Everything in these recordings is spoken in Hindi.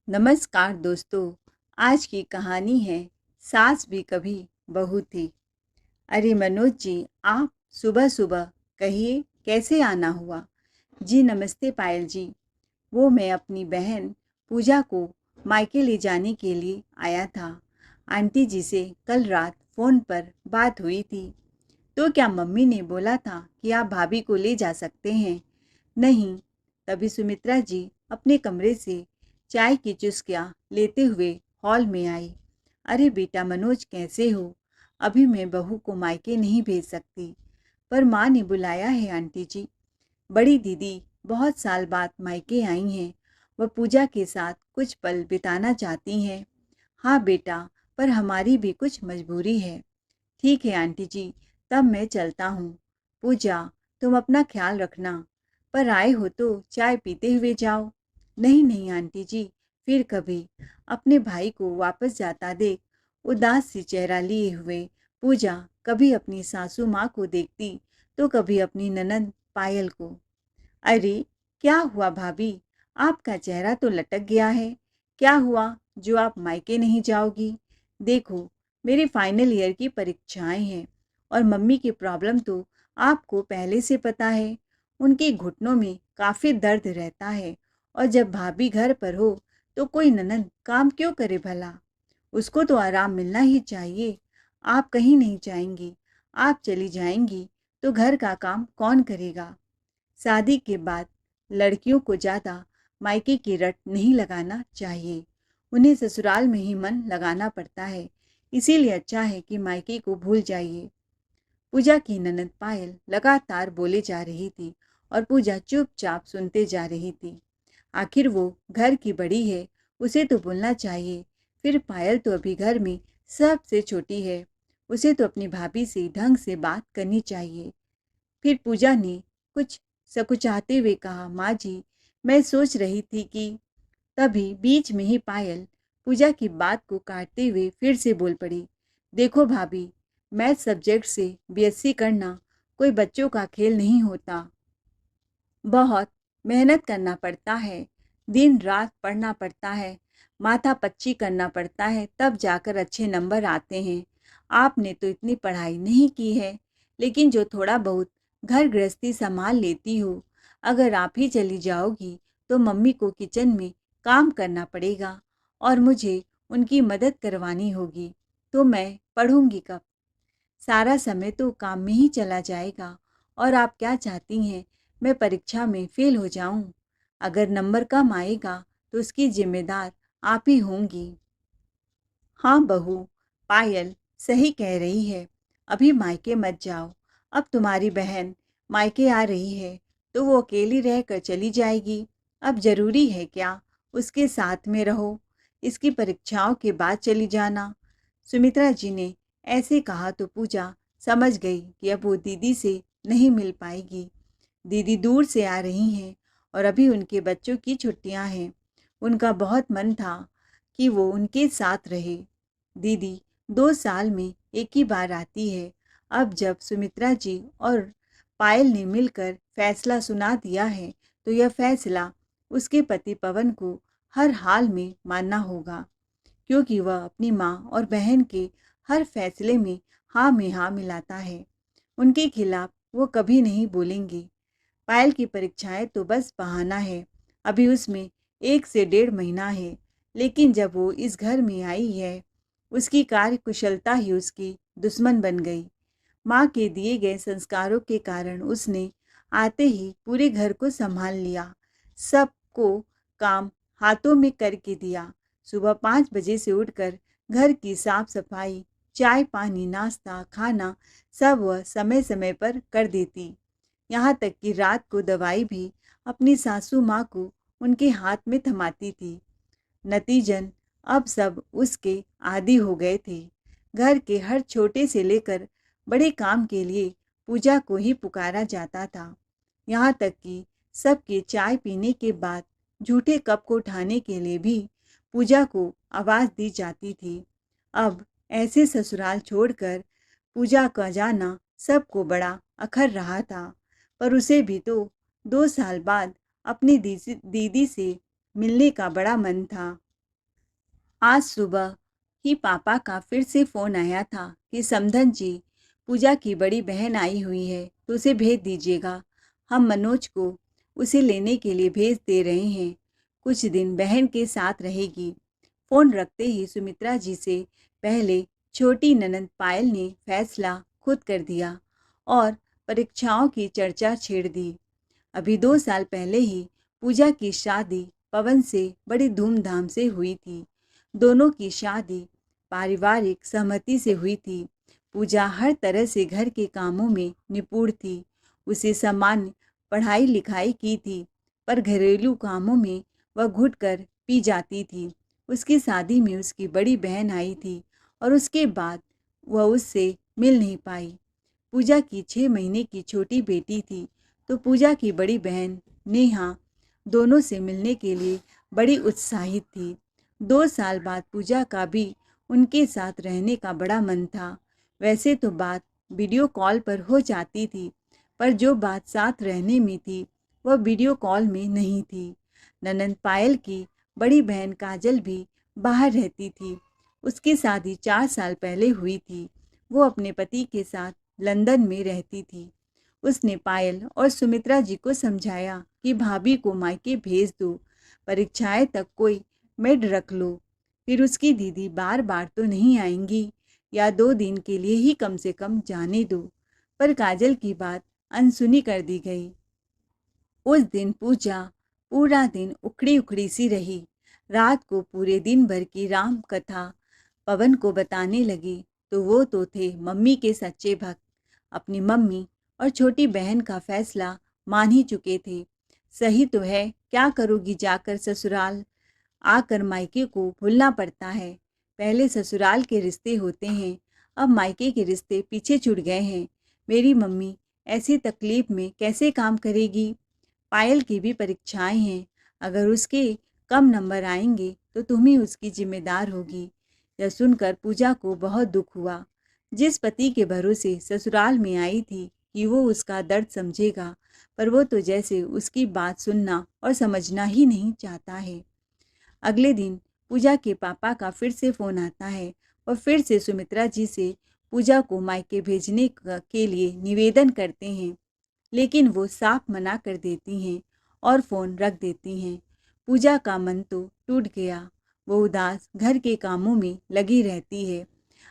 नमस्कार दोस्तों। आज की कहानी है सास भी कभी बहू थी। अरे मनोज जी, आप सुबह सुबह कहिए कैसे आना हुआ। जी नमस्ते पायल जी। वो मैं अपनी बहन पूजा को मायके ले जाने के लिए आया था। आंटी जी से कल रात फ़ोन पर बात हुई थी तो क्या मम्मी ने बोला था कि आप भाभी को ले जा सकते हैं। नहीं। तभी सुमित्रा जी अपने कमरे से चाय की चुस्कियाँ लेते हुए हॉल में आई। अरे बेटा मनोज, कैसे हो? अभी मैं बहू को मायके नहीं भेज सकती, पर माँ ने बुलाया है आंटी जी। बड़ी दीदी बहुत साल बाद मायके आई हैं। वह पूजा के साथ कुछ पल बिताना चाहती हैं। हाँ बेटा, पर हमारी भी कुछ मजबूरी है। ठीक है आंटी जी, तब मैं चलता हूँ। पूजा, तुम अपना ख्याल रखना। पर आए हो तो चाय पीते हुए जाओ। नहीं नहीं आंटी जी, फिर कभी। अपने भाई को वापस जाता देख उदास सी चेहरा लिए हुए पूजा कभी अपनी सासू माँ को देखती तो कभी अपनी ननद पायल को। अरे क्या हुआ भाभी, आपका चेहरा तो लटक गया है। क्या हुआ जो आप मायके नहीं जाओगी? देखो, मेरी फाइनल ईयर की परीक्षाएं हैं और मम्मी की प्रॉब्लम तो आपको पहले से पता है। उनके घुटनों में काफ़ी दर्द रहता है और जब भाभी घर पर हो तो कोई ननद काम क्यों करे भला। उसको तो आराम मिलना ही चाहिए। आप कहीं नहीं जाएंगी। आप चली जाएंगी तो घर का काम कौन करेगा? शादी के बाद लड़कियों को ज़्यादा मायके की रट नहीं लगाना चाहिए। उन्हें ससुराल में ही मन लगाना पड़ता है। इसीलिए अच्छा है कि मायके को भूल जाइए। पूजा की ननद पायल लगातार बोले जा रही थी और पूजा चुपचाप सुनते जा रही थी। आखिर वो घर की बड़ी है, उसे तो बोलना चाहिए। फिर पायल तो अभी घर में सबसे छोटी है, उसे तो अपनी भाभी से ढंग से बात करनी चाहिए। फिर पूजा ने कुछ सकुचाते हुए कहा, माँ जी, मैं सोच रही थी कि। तभी बीच में ही पायल पूजा की बात को काटते हुए फिर से बोल पड़ी, देखो भाभी, मैथ सब्जेक्ट से बीएससी करना कोई बच्चों का खेल नहीं होता। बहुत मेहनत करना पड़ता है, दिन रात पढ़ना पड़ता है, माथा पच्ची करना पड़ता है, तब जाकर अच्छे नंबर आते हैं। आपने तो इतनी पढ़ाई नहीं की है, लेकिन जो थोड़ा बहुत घर गृहस्थी संभाल लेती हो। अगर आप ही चली जाओगी तो मम्मी को किचन में काम करना पड़ेगा और मुझे उनकी मदद करवानी होगी, तो मैं पढ़ूंगी कब? सारा समय तो काम में ही चला जाएगा। और आप क्या चाहती हैं, मैं परीक्षा में फेल हो जाऊं? अगर नंबर कम आएगा तो उसकी जिम्मेदार आप ही होंगी। हाँ बहू, पायल सही कह रही है। अभी मायके मत जाओ। अब तुम्हारी बहन मायके आ रही है तो वो अकेली रहकर चली जाएगी। अब जरूरी है क्या उसके साथ में रहो? इसकी परीक्षाओं के बाद चली जाना। सुमित्रा जी ने ऐसे कहा तो पूजा समझ गई कि अब वो दीदी से नहीं मिल पाएगी। दीदी दूर से आ रही हैं और अभी उनके बच्चों की छुट्टियां हैं। उनका बहुत मन था कि वो उनके साथ रहे। दीदी 2 साल में एक ही बार आती है। अब जब सुमित्रा जी और पायल ने मिलकर फैसला सुना दिया है तो यह फैसला उसके पति पवन को हर हाल में मानना होगा, क्योंकि वह अपनी माँ और बहन के हर फैसले में हाँ में हाँ मिलाता है। उनके खिलाफ वो कभी नहीं बोलेंगे। पायल की परीक्षाएं तो बस बहाना है। अभी उसमें 1 से 1.5 महीना है, लेकिन जब वो इस घर में आई है उसकी कार्य कुशलता ही उसकी दुश्मन बन गई। माँ के दिए गए संस्कारों के कारण उसने आते ही पूरे घर को संभाल लिया। सबको काम हाथों में करके दिया। सुबह 5 बजे से उठकर घर की साफ सफाई, चाय पानी, नाश्ता, खाना सब वह समय समय पर कर देती। यहाँ तक कि रात को दवाई भी अपनी सासू माँ को उनके हाथ में थमाती थी। नतीजन अब सब उसके आदी हो गए थे। घर के हर छोटे से लेकर बड़े काम के लिए पूजा को ही पुकारा जाता था। यहाँ तक कि सबके चाय पीने के बाद झूठे कप को उठाने के लिए भी पूजा को आवाज़ दी जाती थी। अब ऐसे ससुराल छोड़कर पूजा का जाना सबको बड़ा अखर रहा था, पर उसे भी तो 2 साल बाद अपनी दीदी से मिलने का बड़ा मन था। आज सुबह ही पापा का फिर से फ़ोन आया था कि समधन जी, पूजा की बड़ी बहन आई हुई है तो उसे भेज दीजिएगा। हम मनोज को उसे लेने के लिए भेज दे रहे हैं। कुछ दिन बहन के साथ रहेगी। फ़ोन रखते ही सुमित्रा जी से पहले छोटी ननंद पायल ने फैसला खुद कर दिया और परीक्षाओं की चर्चा छेड़ दी। अभी 2 साल पहले ही पूजा की शादी पवन से बड़ी धूमधाम से हुई थी। दोनों की शादी पारिवारिक सहमति से हुई थी। पूजा हर तरह से घर के कामों में निपुण थी। उसे सामान्य पढ़ाई लिखाई की थी, पर घरेलू कामों में वह घुटकर पी जाती थी। उसकी शादी में उसकी बड़ी बहन आई थी और उसके बाद वह उससे मिल नहीं पाई। पूजा की 6 महीने की छोटी बेटी थी, तो पूजा की बड़ी बहन नेहा दोनों से मिलने के लिए बड़ी उत्साहित थी। 2 साल बाद पूजा का भी उनके साथ रहने का बड़ा मन था। वैसे तो बात वीडियो कॉल पर हो जाती थी, पर जो बात साथ रहने में थी वह वीडियो कॉल में नहीं थी। ननंद पायल की बड़ी बहन काजल भी बाहर रहती थी। उसकी शादी 4 साल पहले हुई थी। वो अपने पति के साथ लंदन में रहती थी। उसने पायल और सुमित्रा जी को समझाया कि भाभी को मायके भेज दो, परीक्षाएं तक कोई मेड रख लो, फिर उसकी दीदी बार बार तो नहीं आएंगी, या 2 दिन के लिए ही कम से कम जाने दो। पर काजल की बात अनसुनी कर दी गई। उस दिन पूजा पूरा दिन उखड़ी उखड़ी सी रही। रात को पूरे दिन भर की राम कथा पवन को बताने लगी तो वो तो थे मम्मी के सच्चे भक्त। अपनी मम्मी और छोटी बहन का फैसला मान ही चुके थे। सही तो है, क्या करोगी जाकर ससुराल, आकर मायके को भूलना पड़ता है। पहले ससुराल के रिश्ते होते हैं, अब मायके के रिश्ते पीछे छूट गए हैं। मेरी मम्मी ऐसी तकलीफ में कैसे काम करेगी। पायल की भी परीक्षाएं हैं, अगर उसके कम नंबर आएंगे तो तुम ही उसकी जिम्मेदार होगी। यह सुनकर पूजा को बहुत दुख हुआ। जिस पति के भरोसे ससुराल में आई थी कि वो उसका दर्द समझेगा, पर वो तो जैसे उसकी बात सुनना और समझना ही नहीं चाहता है। अगले दिन पूजा के पापा का फिर से फ़ोन आता है और फिर से सुमित्रा जी से पूजा को मायके भेजने के लिए निवेदन करते हैं, लेकिन वो साफ मना कर देती हैं और फ़ोन रख देती हैं। पूजा का मन तो टूट गया। वो उदास घर के कामों में लगी रहती है।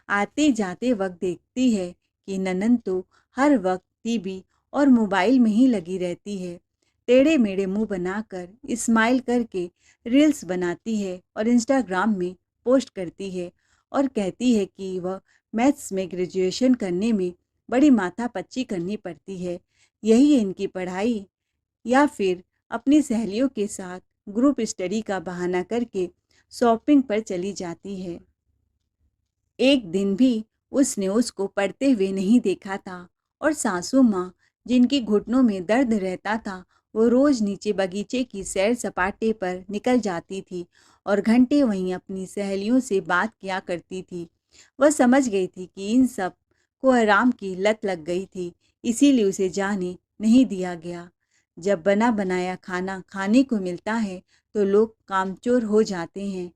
आते जाते वक्त देखती है कि ननंद तो हर वक्त टीवी और मोबाइल में ही लगी रहती है। टेढ़े मेढ़े मुंह बनाकर स्माइल करके रील्स बनाती है और इंस्टाग्राम में पोस्ट करती है और कहती है कि वह मैथ्स में ग्रेजुएशन करने में बड़ी माथापच्ची करनी पड़ती है। यही है इनकी पढ़ाई, या फिर अपनी सहेलियों के साथ ग्रुप स्टडी का बहाना करके शॉपिंग पर चली जाती है। एक दिन भी उसने उसको पढ़ते हुए नहीं देखा था और सासू माँ, जिनकी घुटनों में दर्द रहता था, वो रोज नीचे बगीचे की सैर सपाटे पर निकल जाती थी और घंटे वहीं अपनी सहेलियों से बात किया करती थी। वह समझ गई थी कि इन सब को आराम की लत लग गई थी, इसीलिए उसे जाने नहीं दिया गया। जब बना बनाया खाना खाने को मिलता है तो लोग कामचोर हो जाते हैं।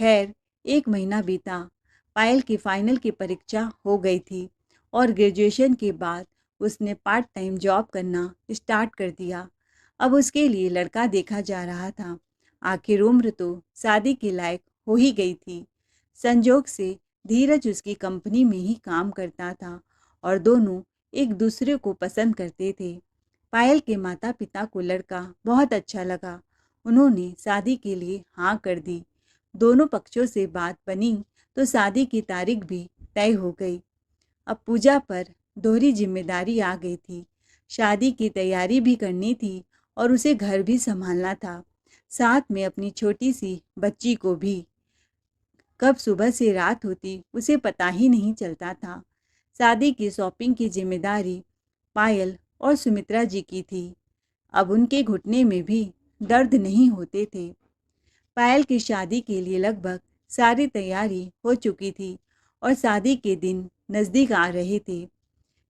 खैर, 1 महीना बीता। पायल की फाइनल की परीक्षा हो गई थी और ग्रेजुएशन के बाद उसने पार्ट टाइम जॉब करना स्टार्ट कर दिया। अब उसके लिए लड़का देखा जा रहा था। आखिर उम्र तो शादी के लायक हो ही गई थी। संजोग से धीरज उसकी कंपनी में ही काम करता था और दोनों एक दूसरे को पसंद करते थे। पायल के माता पिता को लड़का बहुत अच्छा लगा। उन्होंने शादी के लिए हाँ कर दी। दोनों पक्षों से बात बनी तो शादी की तारीख भी तय हो गई। अब पूजा पर दोहरी जिम्मेदारी आ गई थी। शादी की तैयारी भी करनी थी और उसे घर भी संभालना था, साथ में अपनी छोटी सी बच्ची को भी। कब सुबह से रात होती उसे पता ही नहीं चलता था। शादी की शॉपिंग की जिम्मेदारी पायल और सुमित्रा जी की थी। अब उनके घुटने में भी दर्द नहीं होते थे। पायल की शादी के लिए लगभग सारी तैयारी हो चुकी थी और शादी के दिन नज़दीक आ रहे थे।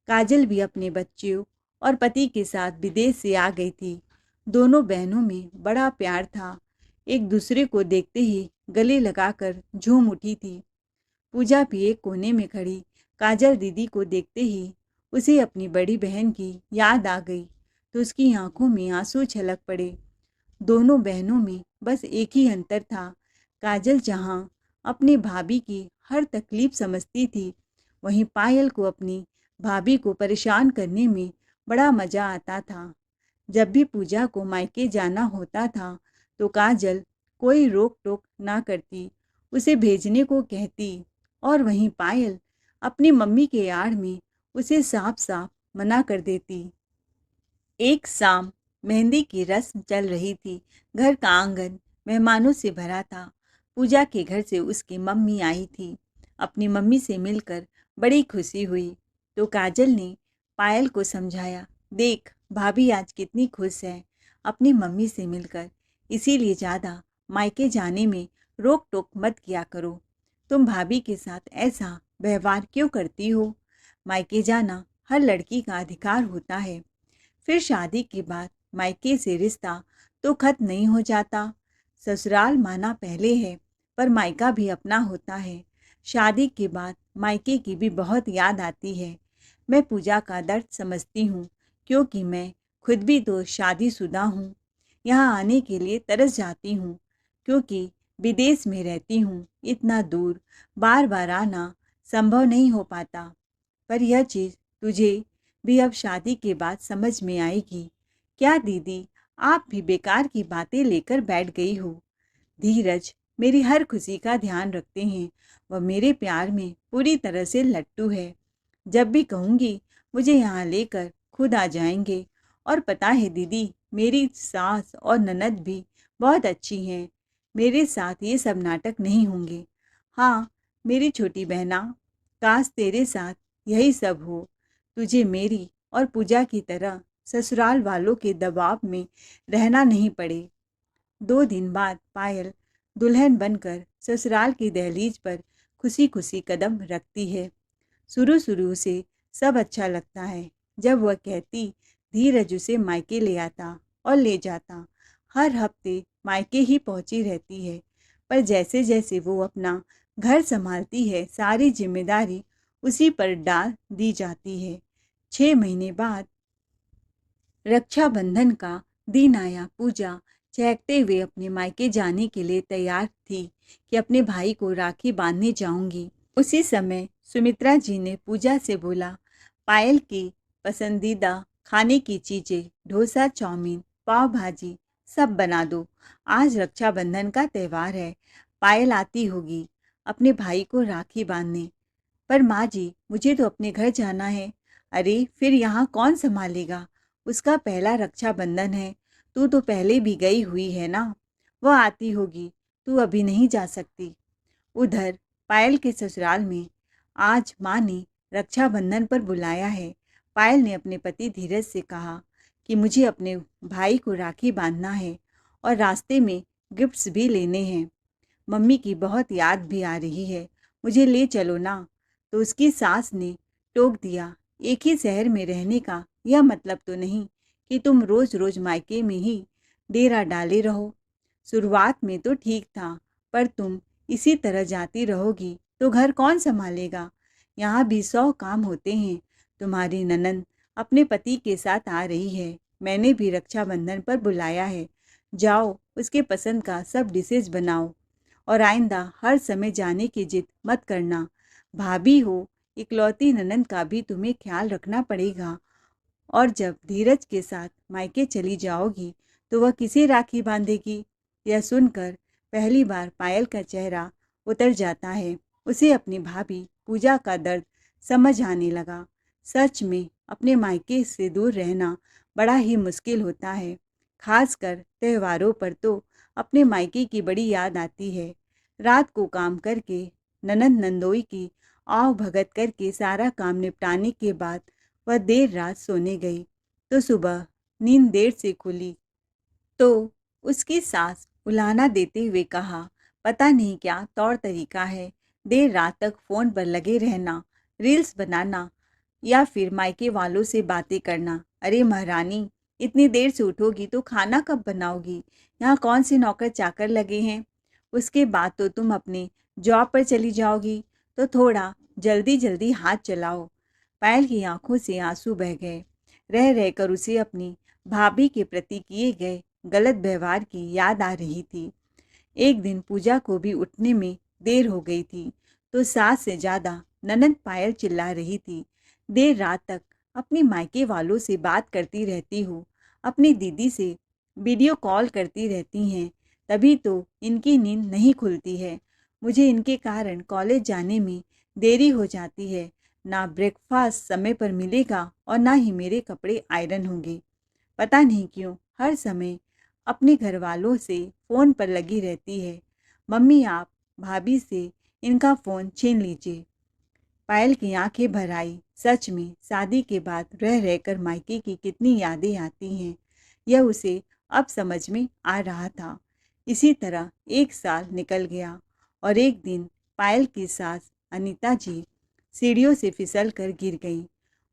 काजल भी अपने बच्चों और पति के साथ विदेश से आ गई थी। दोनों बहनों में बड़ा प्यार था। एक दूसरे को देखते ही गले लगाकर झूम उठी थी। पूजा भी एक कोने में खड़ी काजल दीदी को देखते ही उसे अपनी बड़ी बहन की याद आ गई, तो उसकी आंखों में आंसू छलक पड़े। दोनों बहनों में बस एक ही अंतर था। काजल जहाँ अपनी भाभी की हर तकलीफ समझती थी, वहीं पायल को अपनी भाभी को परेशान करने में बड़ा मज़ा आता था। जब भी पूजा को मायके जाना होता था, तो काजल कोई रोक टोक ना करती, उसे भेजने को कहती, और वहीं पायल अपनी मम्मी के आड़ में उसे साफ साफ मना कर देती। एक शाम मेहंदी की रस्म चल रही थी। घर का आंगन मेहमानों से भरा था। पूजा के घर से उसकी मम्मी आई थी। अपनी मम्मी से मिलकर बड़ी खुशी हुई, तो काजल ने पायल को समझाया, देख भाभी आज कितनी खुश है अपनी मम्मी से मिलकर, इसीलिए ज़्यादा मायके जाने में रोक टोक मत किया करो। तुम भाभी के साथ ऐसा व्यवहार क्यों करती हो? मायके जाना हर लड़की का अधिकार होता है। फिर शादी के बाद मायके से रिश्ता तो खत्म नहीं हो जाता। ससुराल माना पहले है, पर मायका भी अपना होता है। शादी के बाद मायके की भी बहुत याद आती है। मैं पूजा का दर्द समझती हूँ, क्योंकि मैं खुद भी तो शादीशुदा हूँ। यहाँ आने के लिए तरस जाती हूँ, क्योंकि विदेश में रहती हूँ। इतना दूर बार बार आना संभव नहीं हो पाता। पर यह चीज़ तुझे भी अब शादी के बाद समझ में आएगी। क्या दीदी, आप भी बेकार की बातें लेकर बैठ गई हो? धीरज मेरी हर खुशी का ध्यान रखते हैं। वह मेरे प्यार में पूरी तरह से लट्टू है। जब भी कहूँगी मुझे यहाँ लेकर खुद आ जाएंगे। और पता है दीदी, मेरी सास और ननद भी बहुत अच्छी हैं। मेरे साथ ये सब नाटक नहीं होंगे। हाँ मेरी छोटी बहना, काश तेरे साथ यही सब हो। तुझे मेरी और पूजा की तरह ससुराल वालों के दबाव में रहना नहीं पड़े। 2 दिन बाद पायल दुल्हन बनकर ससुराल की दहलीज पर खुशी खुशी कदम रखती है। शुरू शुरू से सब अच्छा लगता है। जब वह कहती, धीरज उसे मायके ले आता और ले जाता। हर हफ्ते मायके ही पहुंची रहती है। पर जैसे जैसे वो अपना घर संभालती है, सारी जिम्मेदारी उसी पर डाल दी जाती है। 6 महीने बाद रक्षाबंधन का दिन आया। पूजा चहकते हुए अपने मायके जाने के लिए तैयार थी कि अपने भाई को राखी बांधने जाऊंगी। उसी समय सुमित्रा जी ने पूजा से बोला, पायल की पसंदीदा खाने की चीज़ें, डोसा, चाउमीन, पाव भाजी सब बना दो। आज रक्षाबंधन का त्यौहार है, पायल आती होगी अपने भाई को राखी बांधने। पर माँ जी, मुझे तो अपने घर जाना है। अरे फिर यहाँ कौन संभालेगा? उसका पहला रक्षाबंधन है। तू तो पहले भी गई हुई है ना। वह आती होगी, तू अभी नहीं जा सकती। उधर पायल के ससुराल में आज माँ ने रक्षाबंधन पर बुलाया है। पायल ने अपने पति धीरज से कहा कि मुझे अपने भाई को राखी बांधना है और रास्ते में गिफ्ट्स भी लेने हैं। मम्मी की बहुत याद भी आ रही है, मुझे ले चलो ना। तो उसकी सास ने टोक दिया, एक ही शहर में रहने का यह मतलब तो नहीं कि तुम रोज रोज मायके में ही डेरा डाले रहो। शुरुआत में तो ठीक था, पर तुम इसी तरह जाती रहोगी तो घर कौन संभालेगा? यहाँ भी 100 काम होते हैं। तुम्हारी ननद अपने पति के साथ आ रही है। मैंने भी रक्षाबंधन पर बुलाया है। जाओ, उसके पसंद का सब डिशेज बनाओ और आइंदा हर समय जाने की जिद मत करना। भाभी हो, इकलौती ननद का भी तुम्हें ख्याल रखना पड़ेगा। और जब धीरज के साथ मायके चली जाओगी तो वह किसे राखी बांधेगी? यह सुनकर पहली बार पायल का चेहरा उतर जाता है। उसे अपनी भाभी पूजा का दर्द समझ आने लगा। सच में अपने मायके से दूर रहना बड़ा ही मुश्किल होता है। खासकर त्योहारों पर तो अपने मायके की बड़ी याद आती है। रात को काम करके, ननद नंदोई की आव भगत करके सारा काम निपटाने के बाद वह देर रात सोने गई, तो सुबह नींद देर से खुली तो उसकी सास उलाहना देते हुए कहा, पता नहीं क्या तौर तरीका है, देर रात तक फ़ोन पर लगे रहना, रील्स बनाना या फिर मायके वालों से बातें करना। अरे महारानी, इतनी देर से उठोगी तो खाना कब बनाओगी? यहाँ कौन से नौकर चाकर लगे हैं? उसके बाद तो तुम अपने जॉब पर चली जाओगी, तो थोड़ा जल्दी जल्दी हाथ चलाओ। पायल की आंखों से आंसू बह गए। रह रहकर उसे अपनी भाभी के प्रति किए गए गलत व्यवहार की याद आ रही थी। एक दिन पूजा को भी उठने में देर हो गई थी, तो सास से ज़्यादा ननद पायल चिल्ला रही थी। देर रात तक अपनी मायके वालों से बात करती रहती हूँ, अपनी दीदी से वीडियो कॉल करती रहती हैं, तभी तो इनकी नींद नहीं खुलती है। मुझे इनके कारण कॉलेज जाने में देरी हो जाती है। ना ब्रेकफास्ट समय पर मिलेगा और ना ही मेरे कपड़े आयरन होंगे। पता नहीं क्यों हर समय अपने घर वालों से फ़ोन पर लगी रहती है। मम्मी आप भाभी से इनका फ़ोन छीन लीजिए। पायल की आंखें भर आई। सच में शादी के बाद रह रहकर मायके की कितनी यादें आती हैं, यह उसे अब समझ में आ रहा था। इसी तरह एक साल निकल गया और एक दिन पायल की सास अनीता जी सीढ़ियों से फिसल कर गिर गईं।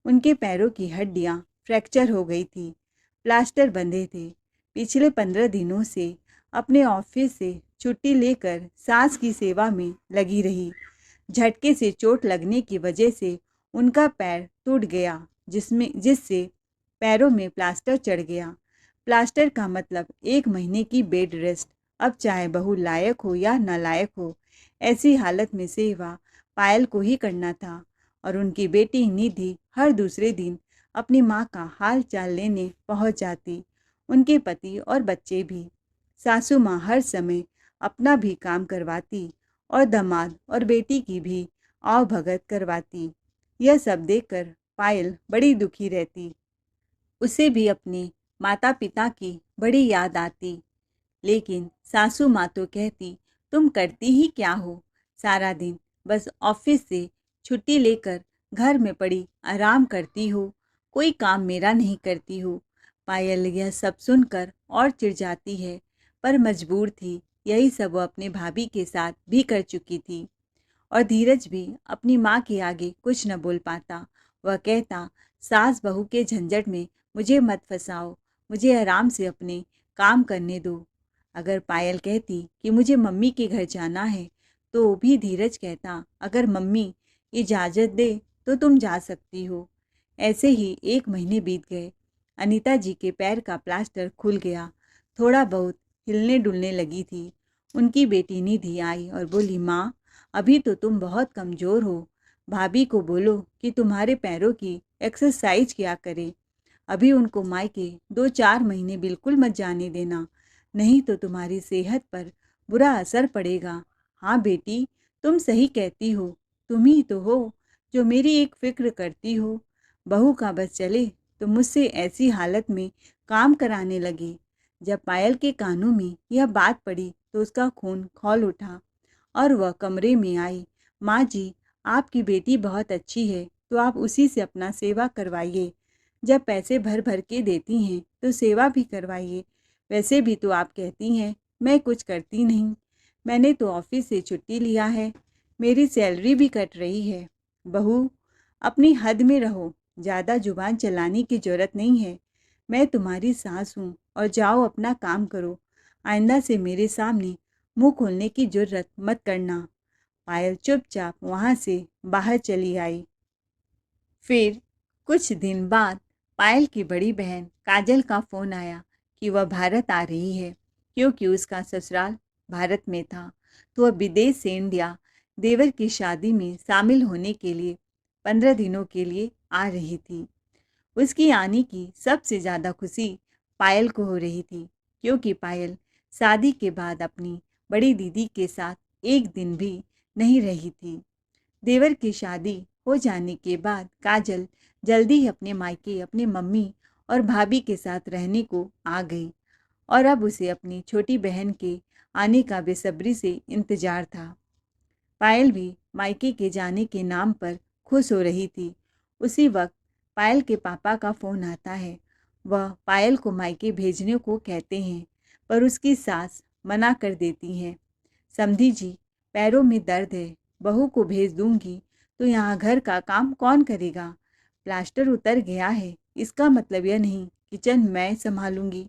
उनके पैरों की हड्डियां फ्रैक्चर हो गई थी, प्लास्टर बंधे थे। पिछले 15 दिनों से अपने ऑफिस से छुट्टी लेकर सास की सेवा में लगी रही। झटके से चोट लगने की वजह से उनका पैर टूट गया, जिससे पैरों में प्लास्टर चढ़ गया। प्लास्टर का मतलब 1 महीने की बेड रेस्ट। अब चाहे बहू लायक हो या नालायक हो, ऐसी हालत में सेवा पायल को ही करना था। और उनकी बेटी निधि हर दूसरे दिन अपनी माँ का हाल चाल लेने पहुँच जाती, उनके पति और बच्चे भी। सासू माँ हर समय अपना भी काम करवाती और दामाद और बेटी की भी आव भगत करवाती। यह सब देखकर पायल बड़ी दुखी रहती। उसे भी अपने माता पिता की बड़ी याद आती। लेकिन सासू माँ तो कहती, तुम करती ही क्या हो? सारा दिन बस ऑफिस से छुट्टी लेकर घर में पड़ी आराम करती हो, कोई काम मेरा नहीं करती हो। पायल यह सब सुनकर और चिढ़ जाती है, पर मजबूर थी। यही सब वो अपने भाभी के साथ भी कर चुकी थी। और धीरज भी अपनी माँ के आगे कुछ न बोल पाता। वह कहता, सास बहू के झंझट में मुझे मत फंसाओ, मुझे आराम से अपने काम करने दो। अगर पायल कहती कि मुझे मम्मी के घर जाना है, तो भी धीरज कहता, अगर मम्मी इजाज़त दे तो तुम जा सकती हो। ऐसे ही 1 महीने बीत गए। अनीता जी के पैर का प्लास्टर खुल गया, थोड़ा बहुत हिलने डुलने लगी थी। उनकी बेटी निधि आई और बोली, माँ अभी तो तुम बहुत कमज़ोर हो, भाभी को बोलो कि तुम्हारे पैरों की एक्सरसाइज किया करे। अभी उनको मायके 2-4 महीने बिल्कुल मत जाने देना, नहीं तो तुम्हारी सेहत पर बुरा असर पड़ेगा। हाँ बेटी, तुम सही कहती हो, तुम ही तो हो जो मेरी एक फ़िक्र करती हो। बहू का बस चले तो मुझसे ऐसी हालत में काम कराने लगे। जब पायल के कानों में यह बात पड़ी तो उसका खून खौल उठा और वह कमरे में आई। माँ जी, आपकी बेटी बहुत अच्छी है, तो आप उसी से अपना सेवा करवाइए। जब पैसे भर भर के देती हैं तो सेवा भी करवाइए। वैसे भी तो आप कहती हैं मैं कुछ करती नहीं। मैंने तो ऑफिस से छुट्टी लिया है, मेरी सैलरी भी कट रही है। बहू, अपनी हद में रहो, ज़्यादा जुबान चलाने की ज़रूरत नहीं है। मैं तुम्हारी सास हूँ और जाओ अपना काम करो। आइंदा से मेरे सामने मुंह खोलने की जरूरत मत करना। पायल चुपचाप वहाँ से बाहर चली आई। फिर कुछ दिन बाद पायल की बड़ी बहन काजल का फ़ोन आया कि वह भारत आ रही है, क्योंकि उसका ससुराल भारत में था। तो वह विदेश से इंडिया देवर की शादी में शामिल होने के लिए 15 दिनों के लिए आ रही थी। उसकी आने की सबसे ज़्यादा खुशी पायल को हो रही थी, क्योंकि पायल शादी के बाद अपनी बड़ी दीदी के साथ एक दिन भी नहीं रही थी। देवर की शादी हो जाने के बाद काजल जल्दी ही अपने मायके अपने मम्मी और भाभी के साथ रहने को आ गई और अब उसे अपनी छोटी बहन के आने का बेसब्री से इंतज़ार था। पायल भी मायके के जाने के नाम पर खुश हो रही थी। उसी वक्त पायल के पापा का फ़ोन आता है। वह पायल को मायके भेजने को कहते हैं, पर उसकी सास मना कर देती हैं। समधी जी, पैरों में दर्द है, बहू को भेज दूंगी तो यहाँ घर का काम कौन करेगा? प्लास्टर उतर गया है, इसका मतलब यह नहीं किचन मैं संभालूंगी।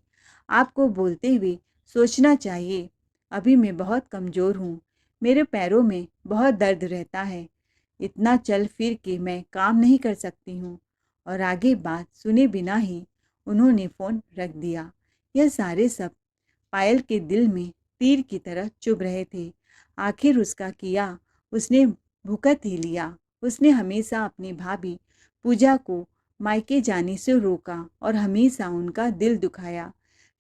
आपको बोलते हुए सोचना चाहिए। अभी मैं बहुत कमज़ोर हूँ, मेरे पैरों में बहुत दर्द रहता है, इतना चल फिर के मैं काम नहीं कर सकती हूँ। और आगे बात सुने बिना ही उन्होंने फ़ोन रख दिया। यह सारे सब पायल के दिल में तीर की तरह चुभ रहे थे। आखिर उसका किया उसने भुगत ही लिया। उसने हमेशा अपनी भाभी पूजा को मायके जाने से रोका और हमेशा उनका दिल दुखाया।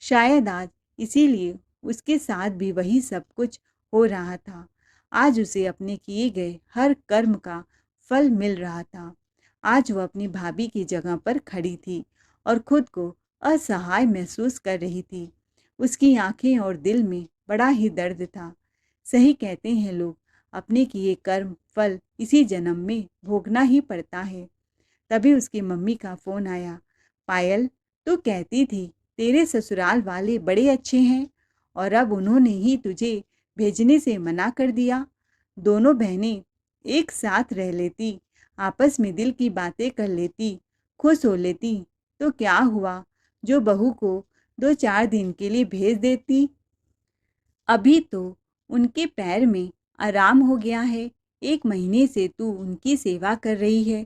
शायद आज इसीलिए उसके साथ भी वही सब कुछ हो रहा था। आज उसे अपने किए गए हर कर्म का फल मिल रहा था। आज वह अपनी भाभी की जगह पर खड़ी थी और खुद को असहाय महसूस कर रही थी। उसकी आंखें और दिल में बड़ा ही दर्द था। सही कहते हैं लोग, अपने किए कर्म फल इसी जन्म में भोगना ही पड़ता है। तभी उसकी मम्मी का फ़ोन आया। पायल, तू कहती थी तेरे ससुराल वाले बड़े अच्छे हैं और अब उन्होंने ही तुझे भेजने से मना कर दिया। दोनों बहनें एक साथ रह लेती, आपस में दिल की बातें कर लेती, खुश हो लेती, तो क्या हुआ जो बहू को 2-4 दिन के लिए भेज देती। अभी तो उनके पैर में आराम हो गया है। 1 महीने से तू उनकी सेवा कर रही है।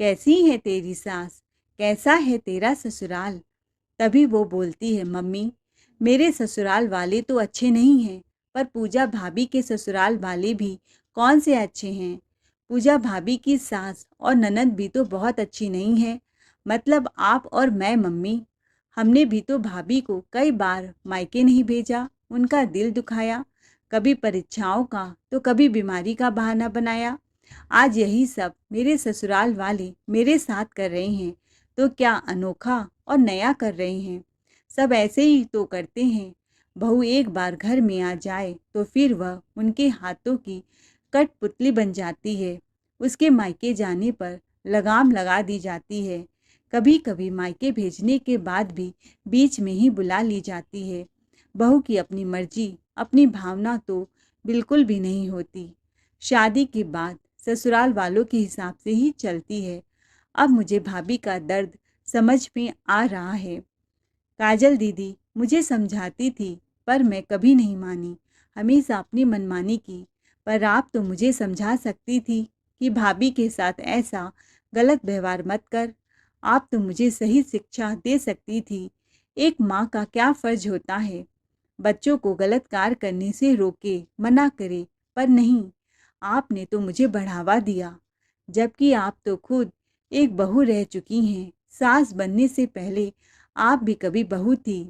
कैसी है तेरी सास? कैसा है तेरा ससुराल? तभी वो बोलती है, मम्मी, मेरे ससुराल वाले तो अच्छे नहीं हैं, पर पूजा भाभी के ससुराल वाले भी कौन से अच्छे हैं। पूजा भाभी की सास और ननद भी तो बहुत अच्छी नहीं है। मतलब आप और मैं मम्मी, हमने भी तो भाभी को कई बार मायके नहीं भेजा, उनका दिल दुखाया, कभी परीक्षाओं का तो कभी बीमारी का बहाना बनाया। आज यही सब मेरे ससुराल वाले मेरे साथ कर रहे हैं, तो क्या अनोखा और नया कर रहे हैं। सब ऐसे ही तो करते हैं। बहू एक बार घर में आ जाए तो फिर वह उनके हाथों की कठपुतली बन जाती है। उसके मायके जाने पर लगाम लगा दी जाती है। कभी कभी मायके भेजने के बाद भी बीच में ही बुला ली जाती है। बहू की अपनी मर्जी, अपनी भावना तो बिल्कुल भी नहीं होती। शादी के बाद ससुराल वालों के हिसाब से ही चलती है। अब मुझे भाभी का दर्द समझ में आ रहा है। काजल दीदी मुझे समझाती थी, पर मैं कभी नहीं मानी, हमेशा अपनी मनमानी की। पर आप तो मुझे समझा सकती थी कि भाभी के साथ ऐसा गलत व्यवहार मत कर। आप तो मुझे सही शिक्षा दे सकती थी। एक माँ का क्या फ़र्ज होता है, बच्चों को गलत कार्य करने से रोके, मना करे, पर नहीं, आपने तो मुझे बढ़ावा दिया। जबकि आप तो खुद एक बहू रह चुकी हैं। सास बनने से पहले आप भी कभी बहू थी।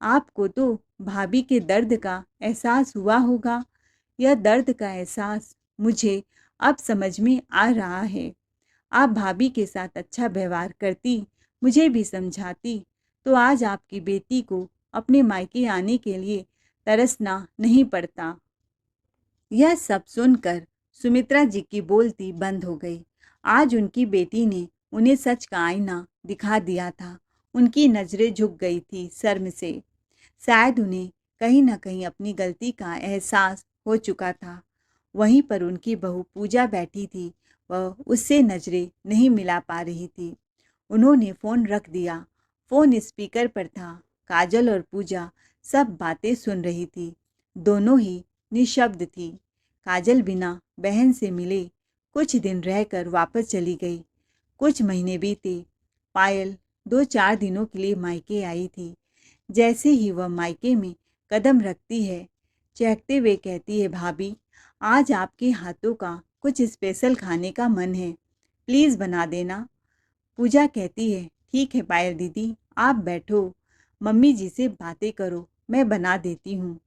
आपको तो भाभी के दर्द का एहसास हुआ होगा। यह दर्द का एहसास मुझे अब समझ में आ रहा है। आप भाभी के साथ अच्छा व्यवहार करती, मुझे भी समझाती, तो आज आपकी बेटी को अपने मायके आने के लिए तरसना नहीं पड़ता। यह सब सुनकर सुमित्रा जी की बोलती बंद हो गई। आज उनकी बेटी ने उन्हें सच का आईना दिखा दिया था। उनकी नज़रें झुक गई थी शर्म से। शायद उन्हें कहीं न कहीं अपनी गलती का एहसास हो चुका था। वहीं पर उनकी बहू पूजा बैठी थी। वह उससे नज़रें नहीं मिला पा रही थी। उन्होंने फ़ोन रख दिया। फ़ोन स्पीकर पर था। काजल और पूजा सब बातें सुन रही थी। दोनों ही निशब्द थी। काजल बिना बहन से मिले कुछ दिन रहकर वापस चली गई। कुछ महीने बीते। पायल 2-4 दिनों के लिए मायके आई थी। जैसे ही वह मायके में कदम रखती है, चहकते हुए कहती है, भाभी, आज आपके हाथों का कुछ स्पेशल खाने का मन है, प्लीज़ बना देना। पूजा कहती है, ठीक है पायल दीदी, आप बैठो, मम्मी जी से बातें करो, मैं बना देती हूँ।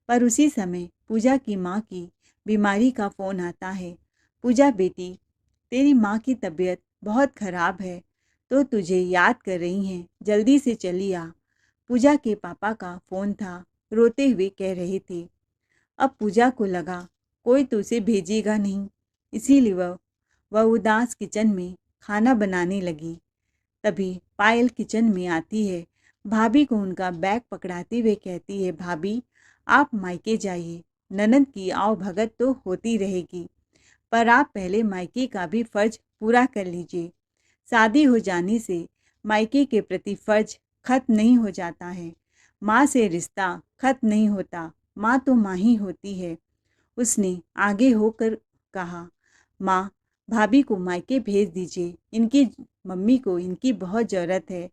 पर उसी समय पूजा की माँ की बीमारी का फ़ोन आता है। पूजा बेटी, तेरी माँ की तबीयत बहुत ख़राब है, तो तुझे याद कर रही हैं, जल्दी से चली आ। पूजा के पापा का फ़ोन था। रोते हुए कह रहे थे। अब पूजा को लगा कोई तो उसे भेजेगा नहीं, इसीलिए वह उदास किचन में खाना बनाने लगी। तभी पायल किचन में आती है। भाभी को उनका बैग पकड़ाते हुए कहती है, भाभी, आप मायके जाइए, ननद की आव भगत तो होती रहेगी, पर आप पहले मायके का भी फ़र्ज पूरा कर लीजिए। शादी हो जाने से मायके के प्रति फ़र्ज खत्म नहीं हो जाता है। माँ से रिश्ता खत्म नहीं होता, माँ तो माँ ही होती है। उसने आगे होकर कहा, माँ, भाभी को मायके भेज दीजिए, इनकी मम्मी को इनकी बहुत ज़रूरत है।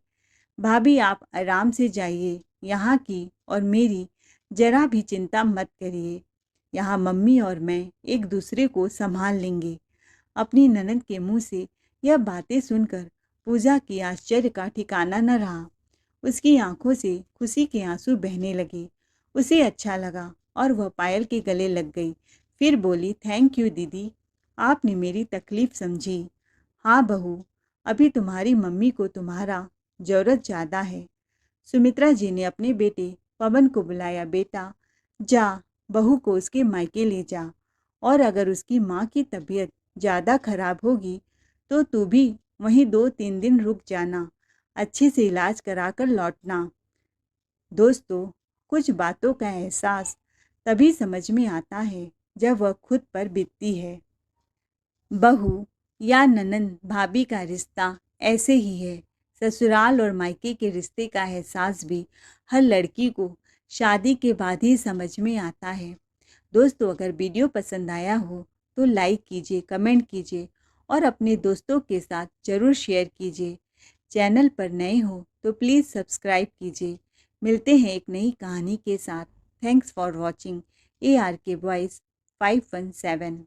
भाभी आप आराम से जाइए, यहाँ की और मेरी ज़रा भी चिंता मत करिए। यहाँ मम्मी और मैं एक दूसरे को संभाल लेंगे। अपनी ननद के मुंह से यह बातें सुनकर पूजा की आश्चर्य का ठिकाना न रहा। उसकी आंखों से खुशी के आंसू बहने लगे। उसे अच्छा लगा और वह पायल के गले लग गई। फिर बोली, थैंक यू दीदी, आपने मेरी तकलीफ़ समझी। हाँ बहू, अभी तुम्हारी मम्मी को तुम्हारा ज़रूरत ज़्यादा है। सुमित्रा जी ने अपने बेटे पवन को बुलाया, बेटा जा, बहू को उसके मायके ले जा, और अगर उसकी माँ की तबीयत ज़्यादा खराब होगी तो तू भी वहीं 2-3 दिन रुक जाना, अच्छे से इलाज कराकर लौटना। दोस्तों, कुछ बातों का एहसास तभी समझ में आता है जब वह खुद पर बीतती है। बहू या ननंद भाभी का रिश्ता ऐसे ही है। ससुराल और मायके के रिश्ते का एहसास भी हर लड़की को शादी के बाद ही समझ में आता है। दोस्तों, अगर वीडियो पसंद आया हो तो लाइक कीजिए, कमेंट कीजिए और अपने दोस्तों के साथ ज़रूर शेयर कीजिए। चैनल पर नए हो तो प्लीज़ सब्सक्राइब कीजिए। मिलते हैं एक नई कहानी के साथ। Thanks for watching ARK Voice 517।